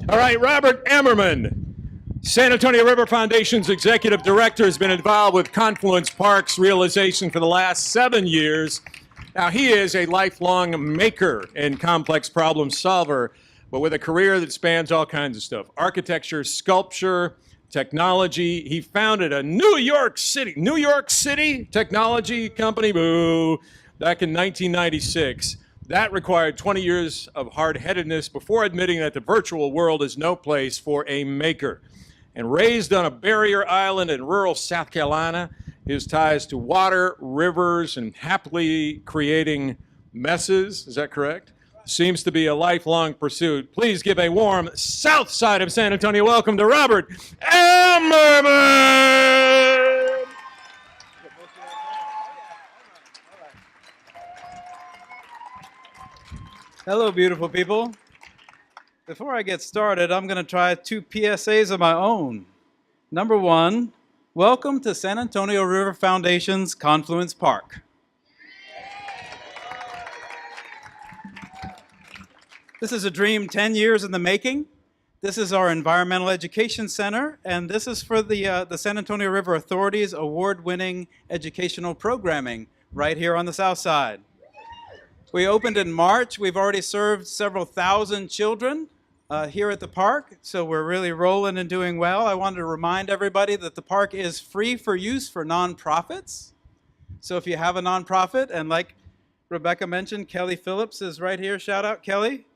All right, Robert Amerman, San Antonio River Foundation's executive director, has been involved with Confluence Park's realization for the last 7 years. Now, he is a lifelong maker and complex problem solver, but with a career that spans all kinds of stuff: architecture, sculpture, technology. He founded a New York City technology company, back in 1996. That required 20 years of hard-headedness before admitting that the virtual world is no place for a maker. And raised on a barrier island in rural South Carolina, his ties to water, rivers, and happily creating messes, is that correct? Seems to be a lifelong pursuit. Please give a warm South Side of San Antonio welcome to Robert Amerman! Hello, beautiful people. Before I get started, I'm going to try 2 PSAs of my own. Number 1, welcome to San Antonio River Foundation's Confluence Park. This is a dream 10 years in the making. This is our Environmental Education Center, and this is for the San Antonio River Authority's award-winning educational programming right here on the South Side. We opened in March. We've already served several thousand children here at the park, so we're really rolling and doing well. I wanted to remind everybody that the park is free for use for nonprofits. So if you have a nonprofit, and like Rebecca mentioned, Kelly Phillips is right here. Shout out, Kelly.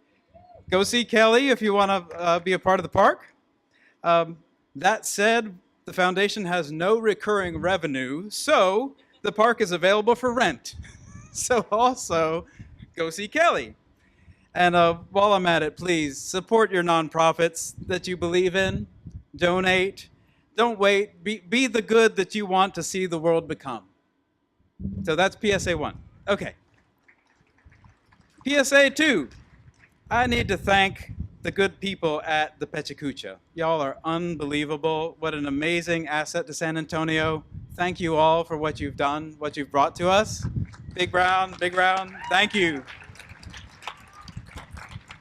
Go see Kelly if you want to be a part of the park. That said, the foundation has no recurring revenue, so the park is available for rent. So also, go see Kelly. And while I'm at it, please support your nonprofits that you believe in. Donate. Don't wait. Be the good that you want to see the world become. So that's PSA 1. Okay. PSA 2. I need to thank the good people at the PechaKucha. Y'all are unbelievable. What an amazing asset to San Antonio. Thank you all for what you've done, what you've brought to us. Big round, thank you.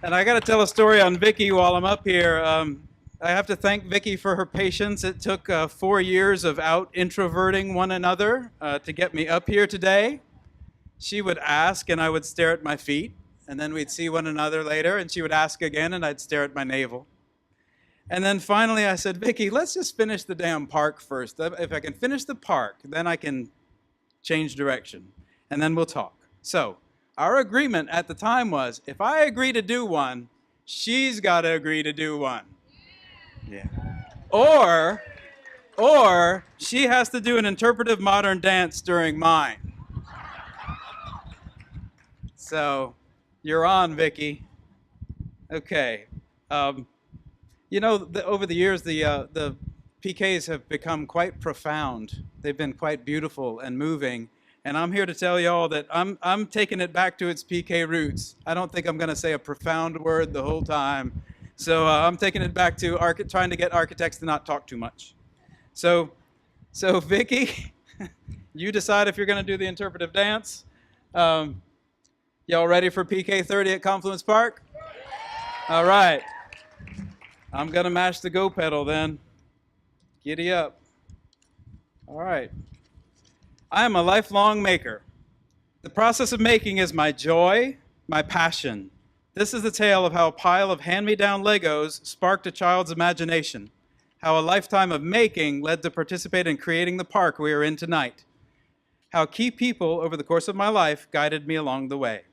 And I got to tell a story on Vicki while I'm up here. I have to thank Vicki for her patience. It took 4 years of out-introverting one another to get me up here today. She would ask, and I would stare at my feet, and then we'd see one another later, and she would ask again, and I'd stare at my navel. And then finally I said, Vicki, let's just finish the damn park first. If I can finish the park, then I can change direction. And then we'll talk. So our agreement at the time was, if I agree to do one, she's got to agree to do one. Yeah. Or she has to do an interpretive modern dance during mine. So you're on, Vicki. Okay. You know, over the years, the PKs have become quite profound. They've been quite beautiful and moving. And I'm here to tell y'all that I'm taking it back to its PK roots. I don't think I'm going to say a profound word the whole time. So I'm taking it back to trying to get architects to not talk too much. So Vicki, you decide if you're going to do the interpretive dance. Y'all ready for PK 30 at Confluence Park? All right. I'm going to mash the go pedal then. Giddy up. All right. I am a lifelong maker. The process of making is my joy, my passion. This is the tale of how a pile of hand-me-down Legos sparked a child's imagination, how a lifetime of making led to participate in creating the park we are in tonight, how key people over the course of my life guided me along the way.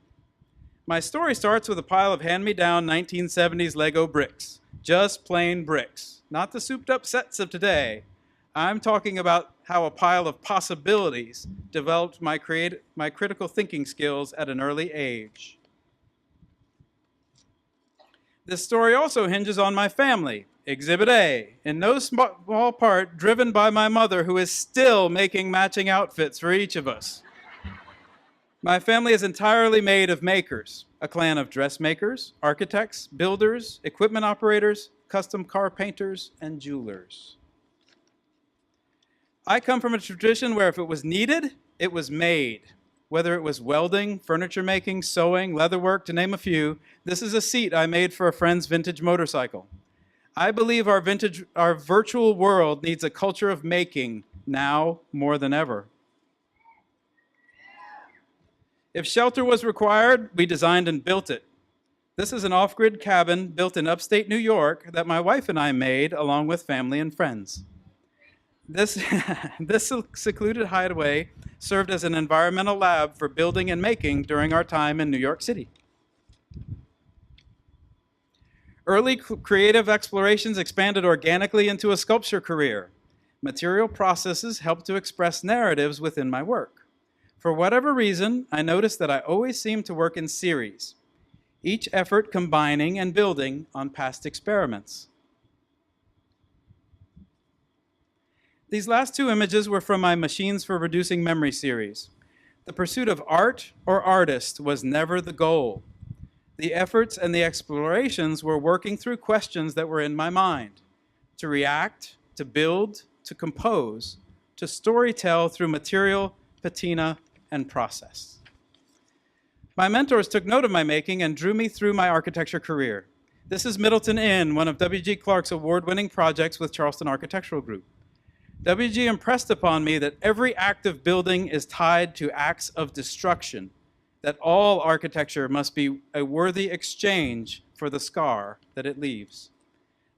My story starts with a pile of hand-me-down 1970s Lego bricks, just plain bricks, not the souped-up sets of today. I'm talking about how a pile of possibilities developed my critical thinking skills at an early age. This story also hinges on my family, Exhibit A, in no small part driven by my mother, who is still making matching outfits for each of us. My family is entirely made of makers, a clan of dressmakers, architects, builders, equipment operators, custom car painters, and jewelers. I come from a tradition where if it was needed, it was made. Whether it was welding, furniture making, sewing, leatherwork, to name a few, this is a seat I made for a friend's vintage motorcycle. I believe our virtual world needs a culture of making now more than ever. If shelter was required, we designed and built it. This is an off-grid cabin built in upstate New York that my wife and I made along with family and friends. This secluded hideaway served as an environmental lab for building and making during our time in New York City. Early creative explorations expanded organically into a sculpture career. Material processes helped to express narratives within my work. For whatever reason, I noticed that I always seemed to work in series, each effort combining and building on past experiments. These last two images were from my Machines for Reducing Memory series. The pursuit of art or artist was never the goal. The efforts and the explorations were working through questions that were in my mind, to react, to build, to compose, to storytell through material, patina, and process. My mentors took note of my making and drew me through my architecture career. This is Middleton Inn, one of W.G. Clark's award-winning projects with Charleston Architectural Group. W.G. impressed upon me that every act of building is tied to acts of destruction, that all architecture must be a worthy exchange for the scar that it leaves.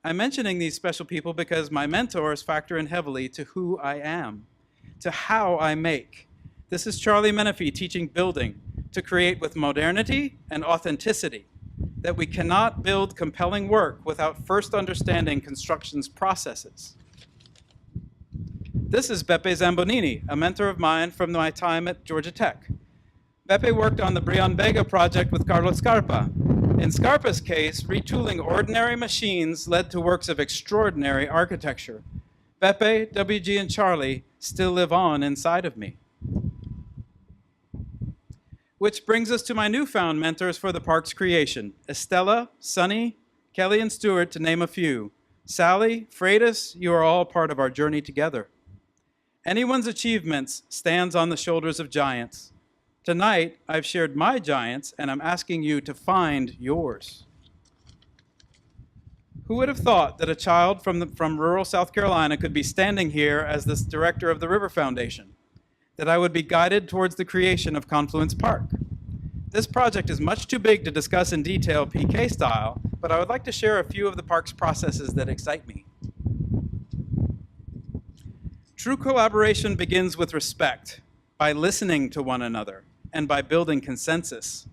I'm mentioning these special people because my mentors factor in heavily to who I am, to how I make. This is Charlie Menefee teaching building, to create with modernity and authenticity, that we cannot build compelling work without first understanding construction's processes. This is Beppe Zambonini, a mentor of mine from my time at Georgia Tech. Beppe worked on the Brion Vega project with Carlos Scarpa. In Scarpa's case, retooling ordinary machines led to works of extraordinary architecture. Beppe, WG, and Charlie still live on inside of me. Which brings us to my newfound mentors for the park's creation, Estella, Sunny, Kelly, and Stuart, to name a few. Sally, Freitas, you are all part of our journey together. Anyone's achievements stands on the shoulders of giants. Tonight, I've shared my giants, and I'm asking you to find yours. Who would have thought that a child from rural South Carolina could be standing here as the director of the River Foundation? That I would be guided towards the creation of Confluence Park. This project is much too big to discuss in detail PK style, but I would like to share a few of the park's processes that excite me. True collaboration begins with respect, by listening to one another, and by building consensus.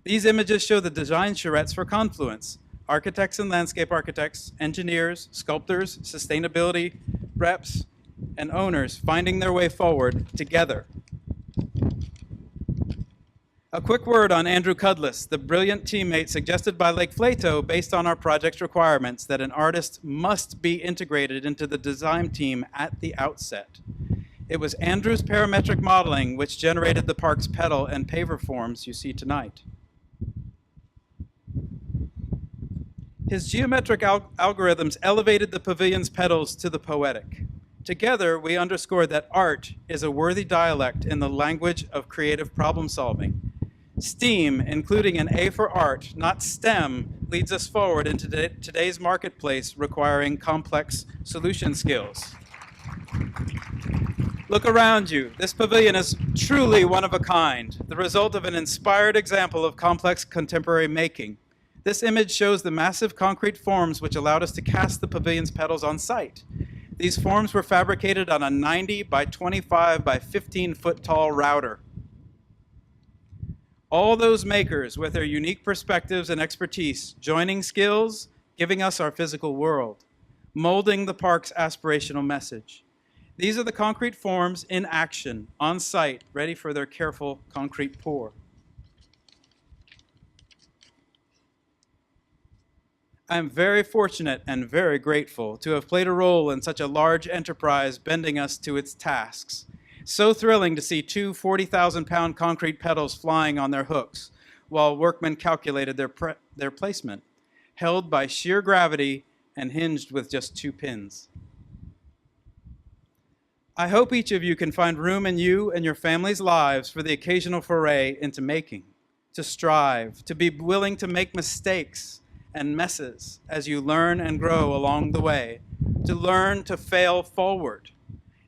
These images show the design charrettes for Confluence, architects and landscape architects, engineers, sculptors, sustainability reps, and owners finding their way forward together. A quick word on Andrew Cudless, the brilliant teammate suggested by Lake Flato based on our project's requirements that an artist must be integrated into the design team at the outset. It was Andrew's parametric modeling which generated the park's pedal and paver forms you see tonight. His geometric algorithms elevated the pavilion's petals to the poetic. Together, we underscored that art is a worthy dialect in the language of creative problem solving. STEAM, including an A for art, not STEM, leads us forward into today's marketplace requiring complex solution skills. Look around you. This pavilion is truly one of a kind, the result of an inspired example of complex contemporary making. This image shows the massive concrete forms which allowed us to cast the pavilion's petals on site. These forms were fabricated on a 90 by 25 by 15 foot tall router. All those makers with their unique perspectives and expertise, joining skills, giving us our physical world, molding the park's aspirational message. These are the concrete forms in action, on site, ready for their careful concrete pour. I am very fortunate and very grateful to have played a role in such a large enterprise bending us to its tasks. So thrilling to see two 40,000-pound concrete pedals flying on their hooks while workmen calculated their placement, held by sheer gravity and hinged with just 2 pins. I hope each of you can find room in you and your family's lives for the occasional foray into making, to strive, to be willing to make mistakes, and messes as you learn and grow along the way, to learn to fail forward.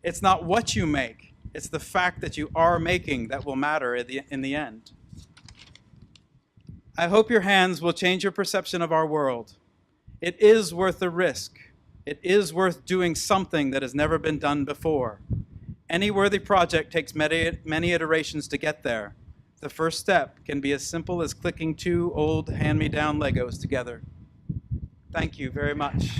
It's not what you make, it's the fact that you are making that will matter in the end. I hope your hands will change your perception of our world. It is worth the risk. It is worth doing something that has never been done before. Any worthy project takes many iterations to get there. The first step can be as simple as clicking 2 old hand-me-down Legos together. Thank you very much.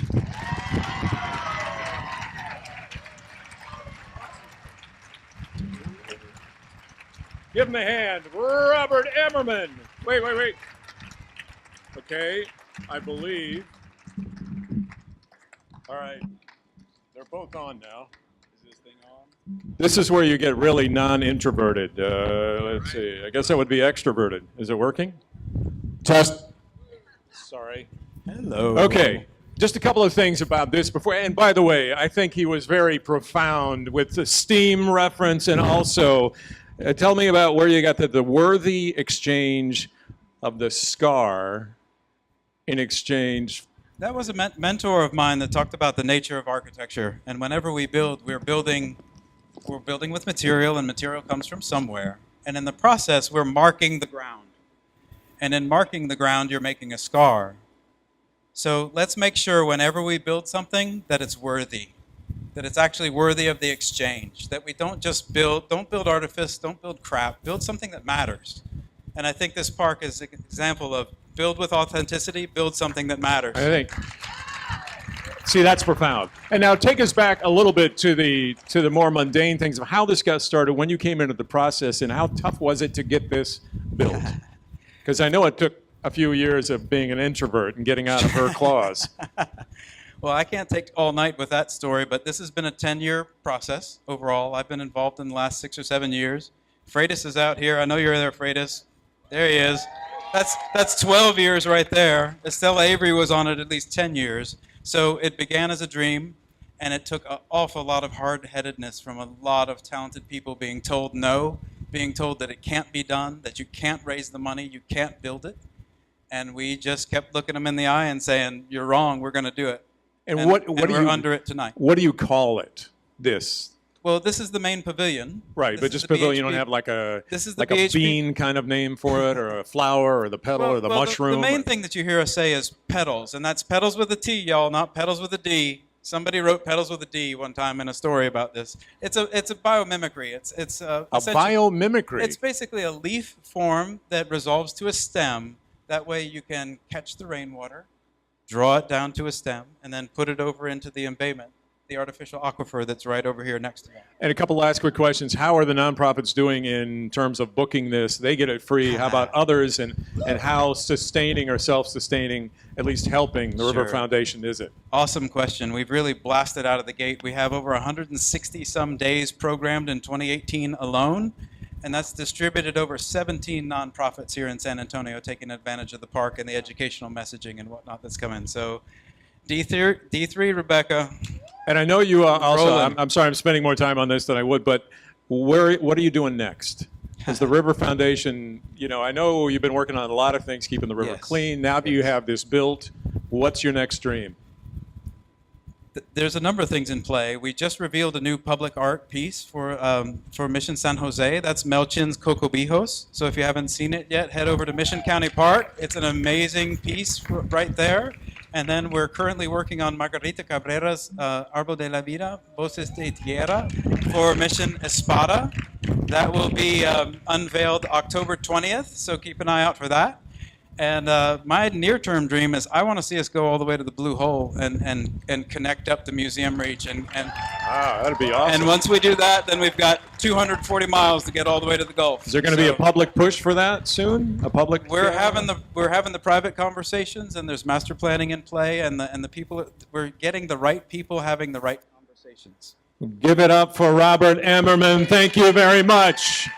Give him a hand. Robert Amerman. Wait. Okay, I believe. All right, they're both on now. Is this thing on? This is where you get really non-introverted. Let's see. I guess that would be extroverted. Is it working? Test. Sorry. Hello. Okay. Just a couple of things about this before, and by the way, I think he was very profound with the STEAM reference, and also tell me about where you got the worthy exchange of the scar in exchange. That was a mentor of mine that talked about the nature of architecture, and whenever we build, we're building with material, and material comes from somewhere, and in the process, we're marking the ground, and in marking the ground, you're making a scar. So let's make sure whenever we build something that it's worthy, that it's actually worthy of the exchange, that we don't just don't build artifice, don't build crap, build something that matters. And I think this park is an example of build with authenticity, build something that matters. I think. See, that's profound. And now take us back a little bit to the more mundane things of how this got started, when you came into the process, and how tough was it to get this built? Because I know it took a few years of being an introvert and getting out of her claws. Well, I can't take all night with that story, but this has been a 10-year process overall. I've been involved in the last 6 or 7 years. Freitas is out here. I know you're there, Freitas. There he is. That's 12 years right there. Estella Avery was on it at least 10 years. So it began as a dream, and it took an awful lot of hard-headedness from a lot of talented people being told no, being told that it can't be done, that you can't raise the money, you can't build it. And we just kept looking them in the eye and saying, "You're wrong. We're going to do it." And what do we're you under it tonight? What do you call it? This. Well, this is the main pavilion. Right, but just pavilion. You don't have like a a bean kind of name for it, or a flower, or the petal, or the mushroom. The main thing that you hear us say is petals, and that's petals with a T, y'all, not petals with a D. Somebody wrote petals with a D one time in a story about this. It's a biomimicry. It's a biomimicry. It's basically a leaf form that resolves to a stem. That way you can catch the rainwater, draw it down to a stem, and then put it over into the embayment, the artificial aquifer that's right over here next to it. And a couple last quick questions. How are the nonprofits doing in terms of booking this? They get it free. How about others? And how sustaining or self-sustaining, at least helping the River Foundation is it? Awesome question. We've really blasted out of the gate. We have over 160 some days programmed in 2018 alone. And that's distributed over 17 nonprofits here in San Antonio, taking advantage of the park and the educational messaging and whatnot that's coming. So D3, Rebecca. And I know you also, I'm sorry I'm spending more time on this than I would, but what are you doing next? Is the River Foundation, I know you've been working on a lot of things, keeping the river clean. Now that you have this built, what's your next dream? There's a number of things in play. We just revealed a new public art piece for Mission San Jose. That's Melchin's Cocobijos. So if you haven't seen it yet, head over to Mission County Park. It's an amazing piece right there. And then we're currently working on Margarita Cabrera's Árbol de la Vida, Voces de Tierra, for Mission Espada. That will be unveiled October 20th, so keep an eye out for that. And my near-term dream is I want to see us go all the way to the Blue Hole and connect up the museum reach. That'd be awesome. And once we do that, then we've got 240 miles to get all the way to the Gulf. Is there going to be a public push for that soon? We're having the private conversations, and there's master planning in play, and the people, we're getting the right people having the right conversations. Give it up for Robert Amerman. Thank you very much.